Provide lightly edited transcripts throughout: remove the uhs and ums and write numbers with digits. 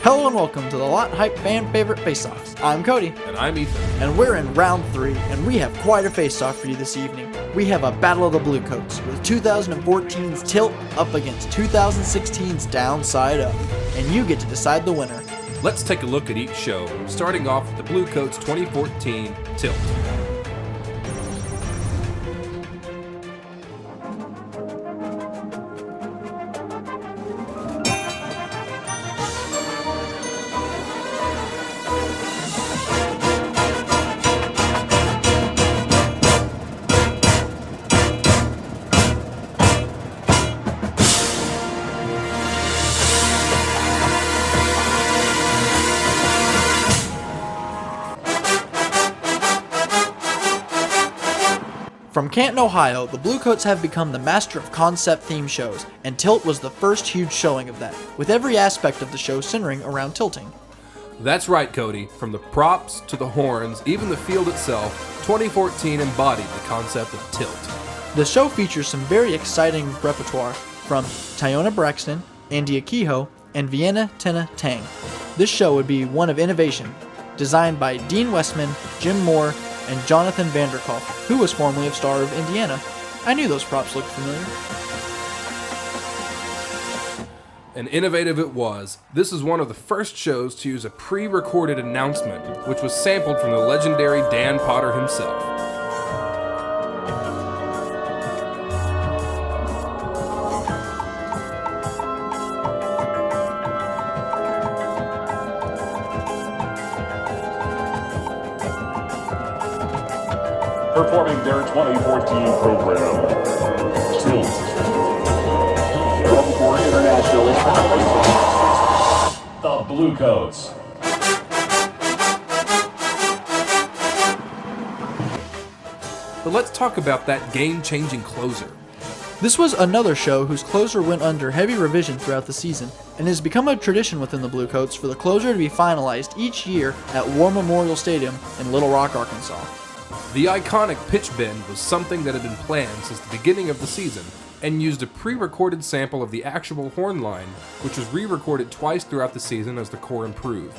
Hello and welcome to the Lot Hype fan favorite face-off. I'm Cody. And I'm Ethan. And we're in round 3, and we have quite a face-off for you this evening. We have a battle of the Bluecoats, with 2014's Tilt up against 2016's Downside Up. And you get to decide the winner. Let's take a look at each show, starting off with the Bluecoats 2014 Tilt. From Canton, Ohio, the Bluecoats have become the master of concept theme shows, and Tilt was the first huge showing of that, with every aspect of the show centering around tilting. That's right, Cody. From the props to the horns, even the field itself, 2014 embodied the concept of Tilt. The show features some very exciting repertoire from Tyona Braxton, Andy Akiho, and Vienna Tenna Tang. This show would be one of innovation, designed by Dean Westman, Jim Moore, and Jonathan Vanderkolk, who was formerly of Star of Indiana. I knew those props looked familiar. And innovative it was. This is one of the first shows to use a pre-recorded announcement, which was sampled from the legendary Dan Potter himself. Performing their 2014 program, Tilt. For international the Bluecoats. But let's talk about that game-changing closer. This was another show whose closer went under heavy revision throughout the season, and has become a tradition within the Bluecoats for the closer to be finalized each year at War Memorial Stadium in Little Rock, Arkansas. The iconic pitch bend was something that had been planned since the beginning of the season, and used a pre-recorded sample of the actual horn line, which was re-recorded twice throughout the season as the core improved.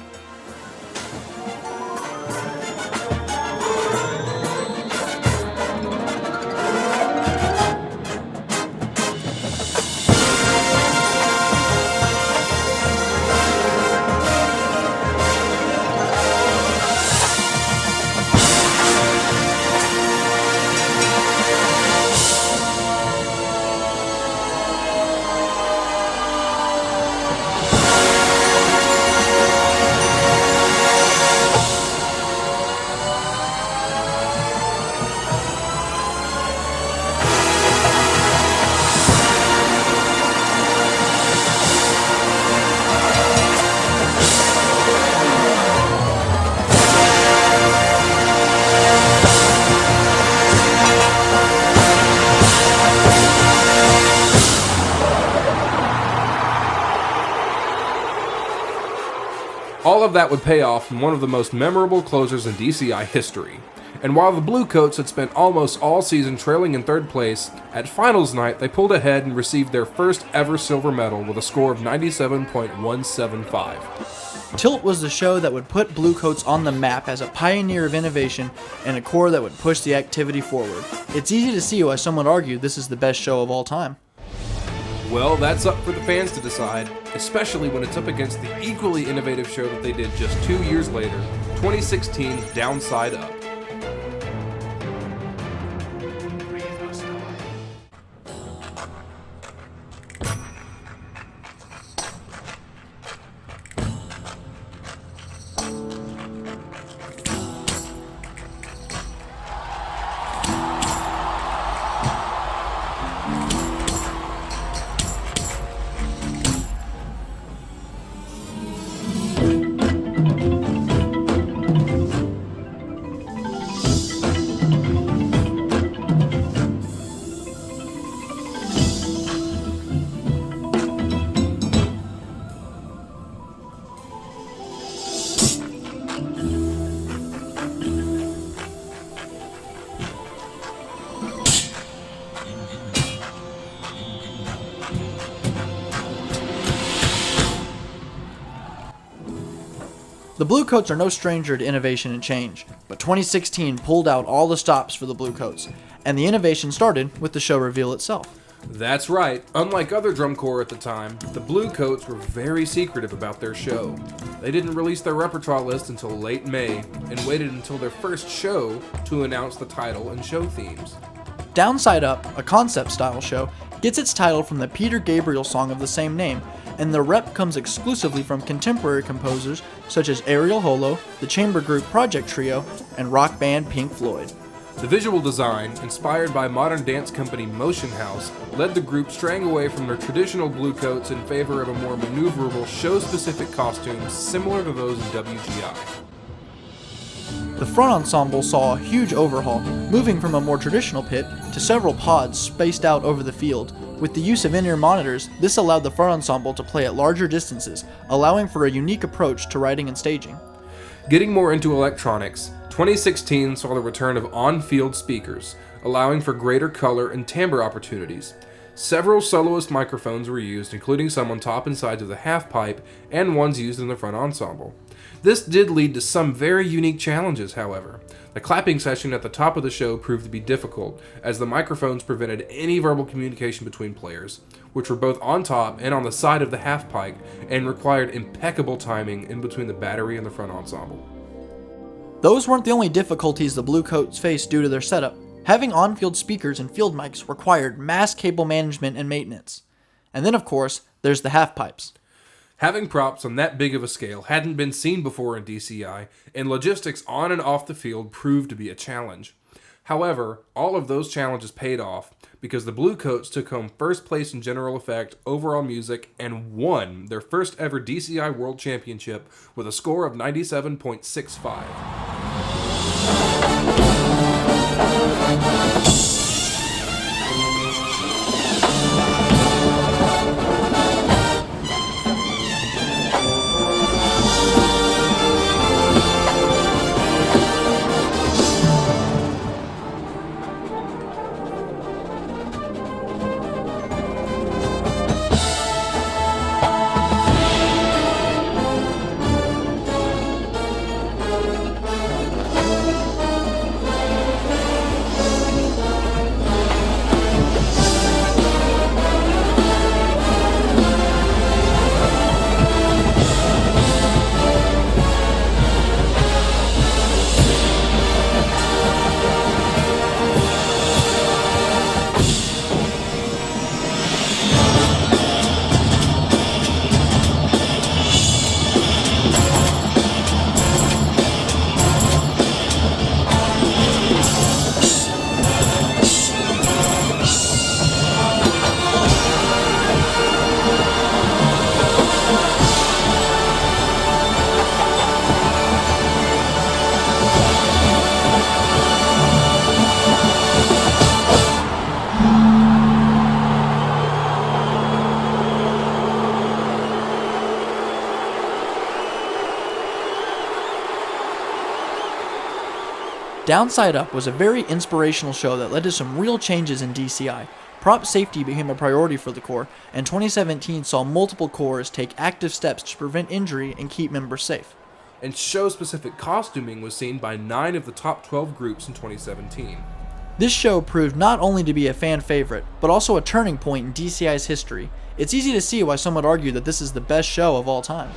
All of that would pay off in one of the most memorable closers in DCI history. And while the Bluecoats had spent almost all season trailing in third place, at finals night they pulled ahead and received their first ever silver medal with a score of 97.175. Tilt was the show that would put Bluecoats on the map as a pioneer of innovation and a core that would push the activity forward. It's easy to see why someone argued this is the best show of all time. Well, that's up for the fans to decide, especially when it's up against the equally innovative show that they did just 2 years later, 2016's Downside Up. The Bluecoats are no stranger to innovation and change, but 2016 pulled out all the stops for the Bluecoats, and the innovation started with the show reveal itself. That's right. Unlike other drum corps at the time, the Bluecoats were very secretive about their show. They didn't release their repertoire list until late May, and waited until their first show to announce the title and show themes. Downside Up, a concept-style show, gets its title from the Peter Gabriel song of the same name, and the rep comes exclusively from contemporary composers such as Ariel Holo, the chamber group Project Trio, and rock band Pink Floyd. The visual design, inspired by modern dance company Motion House, led the group straying away from their traditional Bluecoats in favor of a more maneuverable, show-specific costumes similar to those in WGI. The front ensemble saw a huge overhaul, moving from a more traditional pit to several pods spaced out over the field. With the use of in-ear monitors, this allowed the front ensemble to play at larger distances, allowing for a unique approach to writing and staging. Getting more into electronics, 2016 saw the return of on-field speakers, allowing for greater color and timbre opportunities. Several soloist microphones were used, including some on top and sides of the half pipe and ones used in the front ensemble. This did lead to some very unique challenges, however. The clapping session at the top of the show proved to be difficult, as the microphones prevented any verbal communication between players, which were both on top and on the side of the half pipe, and required impeccable timing in between the battery and the front ensemble. Those weren't the only difficulties the Bluecoats faced due to their setup. Having on-field speakers and field mics required mass cable management and maintenance. And then, of course, there's the half pipes. Having props on that big of a scale hadn't been seen before in DCI, and logistics on and off the field proved to be a challenge. However, all of those challenges paid off, because the Bluecoats took home first place in general effect, overall music, and won their first ever DCI World Championship with a score of 97.65. Downside Up was a very inspirational show that led to some real changes in DCI. Prop safety became a priority for the Corps, and 2017 saw multiple corps take active steps to prevent injury and keep members safe. And show-specific costuming was seen by 9 of the top 12 groups in 2017. This show proved not only to be a fan favorite, but also a turning point in DCI's history. It's easy to see why some would argue that this is the best show of all time.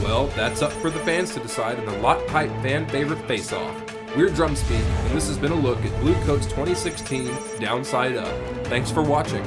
Well, that's up for the fans to decide in the Lot Pipe Fan Favorite Face-Off. We're Drumspeak, and this has been a look at Bluecoats 2016 Downside Up. Thanks for watching.